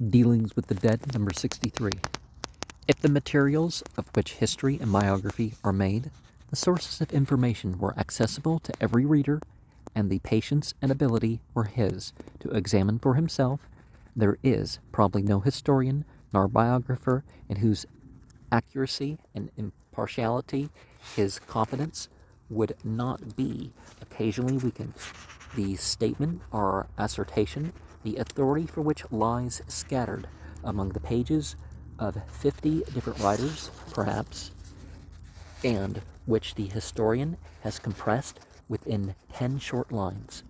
Dealings with the Dead, number 63. If the materials of which history and biography are made, the sources of information were accessible to every reader, and the patience and ability were his to examine for himself, there is probably no historian nor biographer in whose accuracy and impartiality his confidence would not be occasionally weakened. The statement or assertion, the authority for which lies scattered among the pages of 50 different writers, perhaps, and which the historian has compressed within 10 short lines,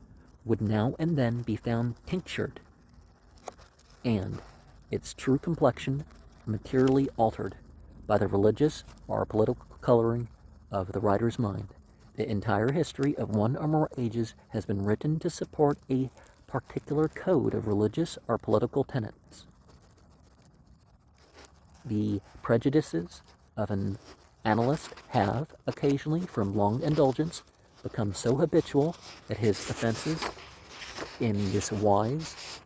would now and then be found tinctured, and its true complexion materially altered by the religious or political coloring of the writer's mind. The entire history of one or more ages has been written to support a particular code of religious or political tenets. The prejudices of an analyst have, occasionally, from long indulgence, become so habitual that his offenses in this wise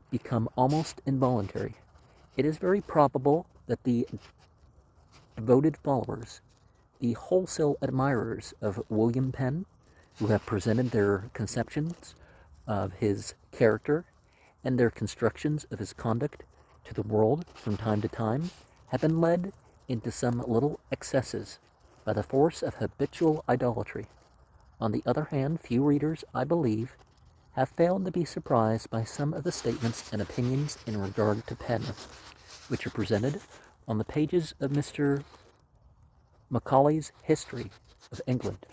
become almost involuntary. It is very probable that the devoted followers, the wholesale admirers of William Penn, who have presented their conceptions of his character and their constructions of his conduct to the world from time to time, have been led into some little excesses by the force of habitual idolatry. On the other hand, few readers, I believe, have failed to be surprised by some of the statements and opinions in regard to Penn, which are presented on the pages of Mr. Macaulay's History of England.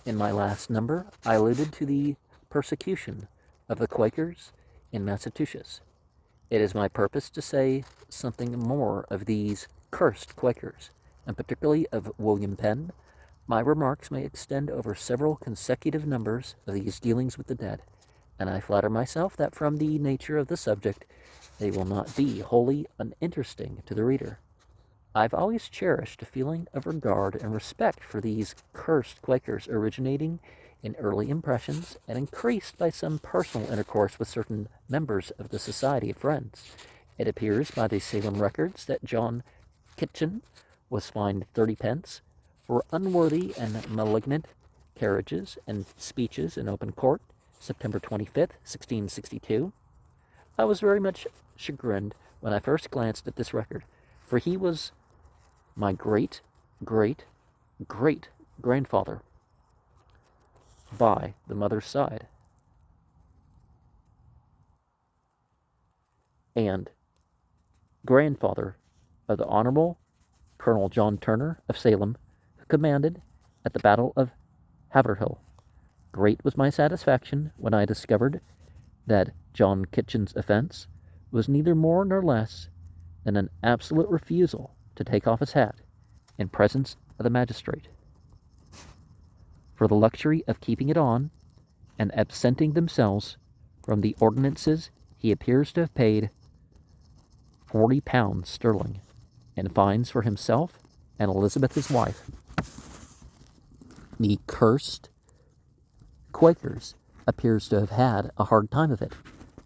In my last number, I alluded to the persecution of the Quakers in Massachusetts. It is my purpose to say something more of these cursed Quakers, and particularly of William Penn. My remarks may extend over several consecutive numbers of these dealings with the dead, and I flatter myself that from the nature of the subject, they will not be wholly uninteresting to the reader. I've always cherished a feeling of regard and respect for these cursed Quakers, originating in early impressions and increased by some personal intercourse with certain members of the Society of Friends. It appears by the Salem records that John Kitchen was fined 30 pence for unworthy and malignant carriages and speeches in open court, September 25th, 1662. I was very much chagrined when I first glanced at this record, for he was my great-great-great-grandfather by the mother's side, and grandfather of the Honorable Colonel John Turner of Salem, who commanded at the Battle of Haverhill. Great was my satisfaction when I discovered that John Kitchen's offense was neither more nor less than an absolute refusal to take off his hat in presence of the magistrate. For the luxury of keeping it on and absenting themselves from the ordinances, he appears to have paid 40 pounds sterling in fines for himself and Elizabeth his wife. The cursed Quakers appears to have had a hard time of it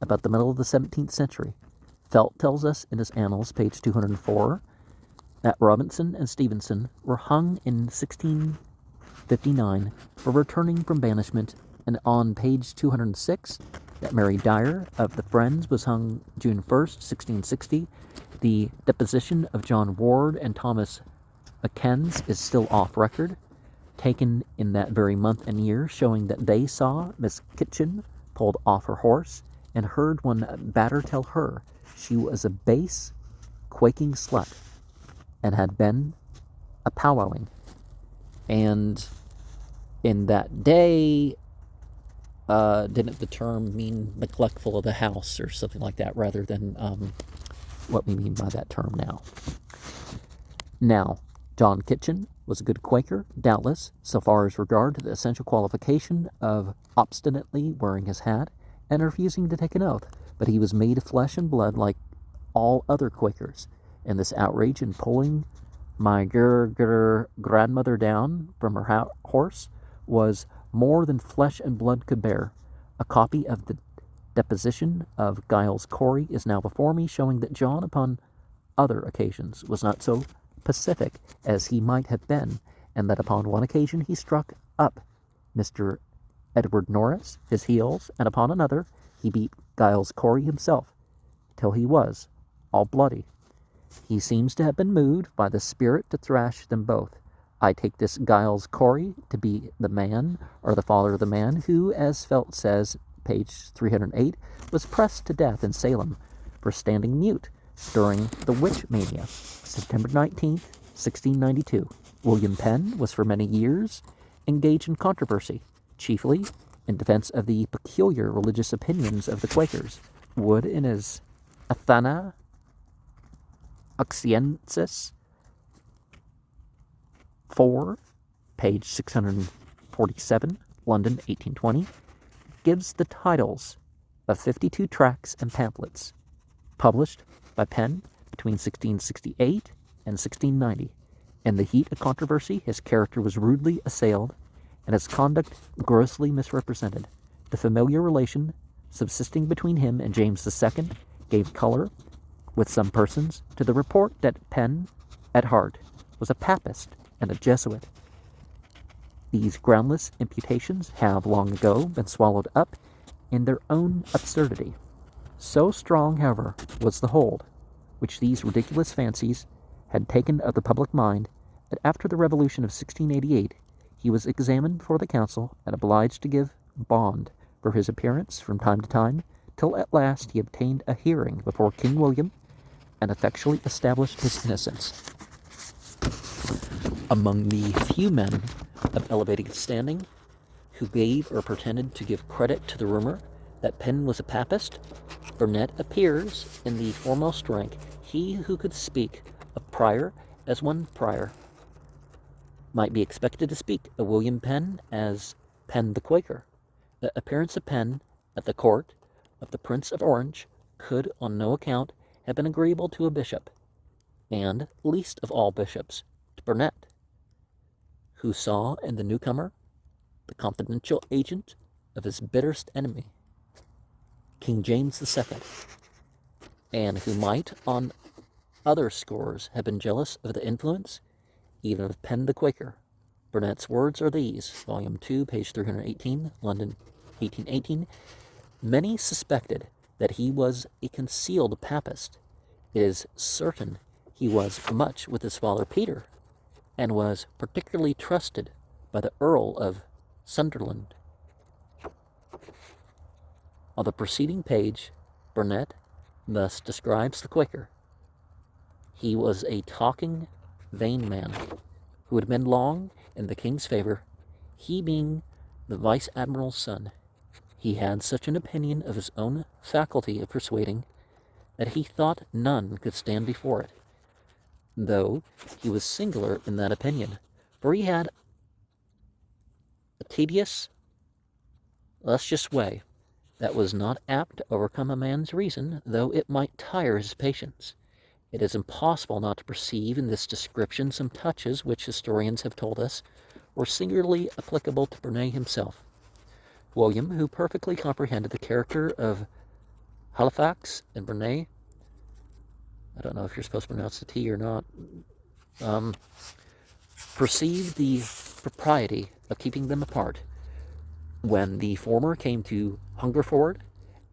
about the middle of the 17th century. Felt tells us in his Annals, page 204, that Robinson and Stevenson were hung in 1659 for returning from banishment, and on page 206 that Mary Dyer of the Friends was hung June 1st, 1660. The deposition of John Ward and Thomas Akens is still off record, taken in that very month and year, showing that they saw Miss Kitchen pulled off her horse and heard one batter tell her she was a base, quaking slut and had been a powwowing. And in that day, didn't the term mean neglectful of the house or something like that, rather than what we mean by that term now? Now, John Kitchen was a good Quaker, doubtless, so far as regard to the essential qualification of obstinately wearing his hat and refusing to take an oath, but he was made of flesh and blood like all other Quakers, and this outrage in pulling my grandmother down from her horse was more than flesh and blood could bear. A copy of the deposition of Giles Corey is now before me, showing that John, upon other occasions, was not so pacific as he might have been, and that upon one occasion he struck up Mr. Edward Norris, his heels, and upon another he beat Giles Corey himself, till he was all bloody. He seems to have been moved by the spirit to thrash them both. I take this Giles Corey to be the man, or the father of the man, who, as Felt says, page 308, was pressed to death in Salem for standing mute during the witch mania, September 19th, 1692. William Penn was for many years engaged in controversy, chiefly in defense of the peculiar religious opinions of the Quakers. Wood, in his Athena Oxiensis 4, page 647, London, 1820, gives the titles of 52 tracts and pamphlets published by Penn between 1668 and 1690. In the heat of controversy, his character was rudely assailed and his conduct grossly misrepresented. The familiar relation subsisting between him and James II gave color, with some persons, to the report that Penn, at heart, was a Papist and a Jesuit. These groundless imputations have long ago been swallowed up in their own absurdity. So strong, however, was the hold which these ridiculous fancies had taken of the public mind, that after the Revolution of 1688 he was examined before the council and obliged to give bond for his appearance from time to time, till at last he obtained a hearing before King William and effectually established his innocence. Among the few men of elevated standing who gave or pretended to give credit to the rumor that Penn was a Papist, Burnet appears in the foremost rank. He who could speak of Prior as one Prior might be expected to speak of William Penn as Penn the Quaker. The appearance of Penn at the court of the Prince of Orange could on no account have been agreeable to a bishop, and least of all bishops to Burnet, who saw in the newcomer the confidential agent of his bitterest enemy, King James II, and who might on other scores have been jealous of the influence even of Penn the Quaker. Burnet's words are these, volume 2, page 318, London, 1818. Many suspected that he was a concealed Papist. It is certain he was much with his father Peter, and was particularly trusted by the Earl of Sunderland. On the preceding page, Burnet thus describes the Quaker. He was a talking, vain man, who had been long in the king's favor, he being the vice admiral's son. He had such an opinion of his own faculty of persuading that he thought none could stand before it, though he was singular in that opinion, for he had a tedious, luscious way that was not apt to overcome a man's reason, though it might tire his patience. It is impossible not to perceive in this description some touches which historians have told us were singularly applicable to Burnet himself. William, who perfectly comprehended the character of Halifax and Burnet, I don't know if you're supposed to pronounce the T or not, perceived the propriety of keeping them apart. When the former came to Hungerford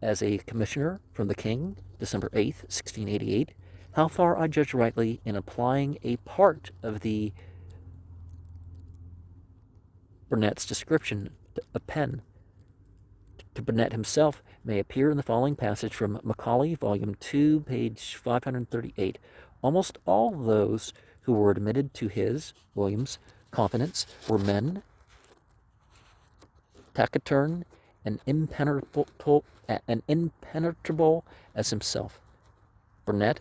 as a commissioner from the king, December 8th, 1688, how far I judge rightly in applying a part of the Burnet's description of Penn to Burnet himself may appear in the following passage from Macaulay, volume 2, page 538. Almost all those who were admitted to his, William's, confidence were men taciturn and impenetrable as himself. Burnet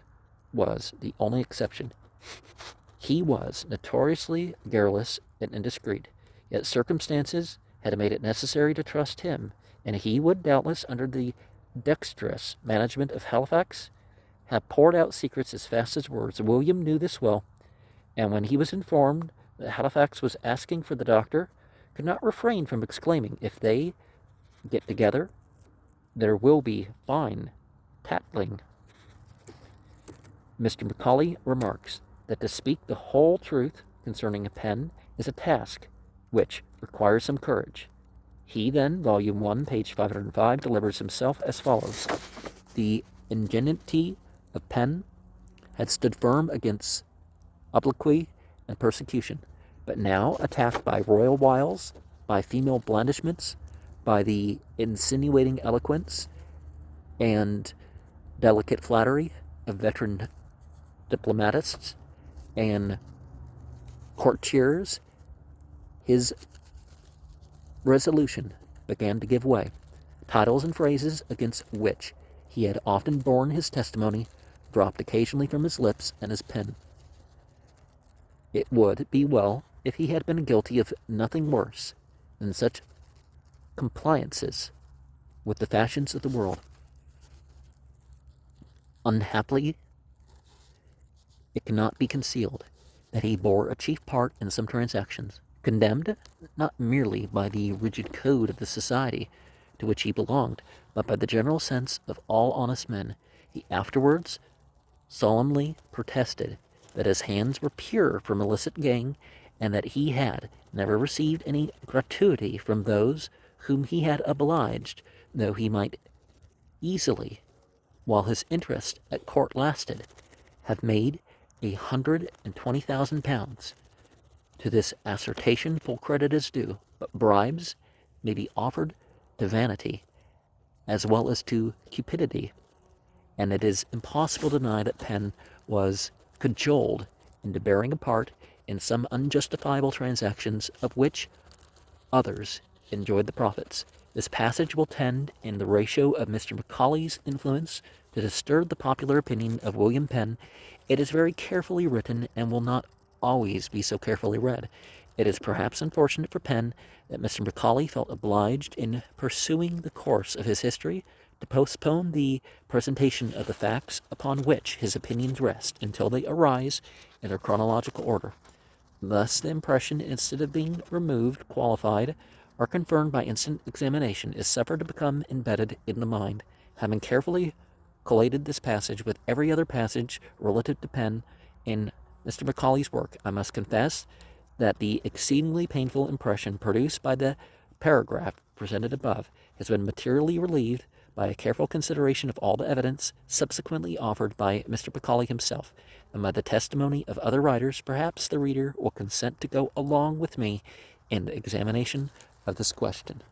was the only exception. He was notoriously garrulous and indiscreet, yet circumstances had made it necessary to trust him, and he would doubtless, under the dexterous management of Halifax, have poured out secrets as fast as words. William knew this well, and when he was informed that Halifax was asking for the doctor, could not refrain from exclaiming, "If they get together, there will be fine tattling. Mr. Macaulay remarks that to speak the whole truth concerning a pen is a task which requires some courage. He then, volume 1, page 505, delivers himself as follows. The ingenuity of pen had stood firm against obloquy and persecution, but now attacked by royal wiles, by female blandishments, by the insinuating eloquence and delicate flattery of veteran diplomatists and courtiers, his resolution began to give way. Titles and phrases against which he had often borne his testimony dropped occasionally from his lips and his pen. It would be well if he had been guilty of nothing worse than such compliances with the fashions of the world. Unhappily, it cannot be concealed that he bore a chief part in some transactions, condemned not merely by the rigid code of the society to which he belonged, but by the general sense of all honest men. He afterwards solemnly protested that his hands were pure from illicit gain, and that he had never received any gratuity from those whom he had obliged, though he might easily, while his interest at court lasted, have made £120,000. To this assertion full credit is due, but bribes may be offered to vanity as well as to cupidity, and it is impossible to deny that Penn was cajoled into bearing a part in some unjustifiable transactions of which others enjoyed the profits. This passage will tend, in the ratio of Mr. Macaulay's influence, to disturb the popular opinion of William Penn. It is very carefully written and will not always be so carefully read. It is perhaps unfortunate for Penn that Mr. Macaulay felt obliged, in pursuing the course of his history, to postpone the presentation of the facts upon which his opinions rest until they arise in their chronological order. Thus the impression, instead of being removed, qualified, or confirmed by instant examination, is suffered to become embedded in the mind. Having carefully collated this passage with every other passage relative to Penn in Mr. Macaulay's work, I must confess that the exceedingly painful impression produced by the paragraph presented above has been materially relieved by a careful consideration of all the evidence subsequently offered by Mr. Macaulay himself, and by the testimony of other writers. Perhaps the reader will consent to go along with me in the examination of this question.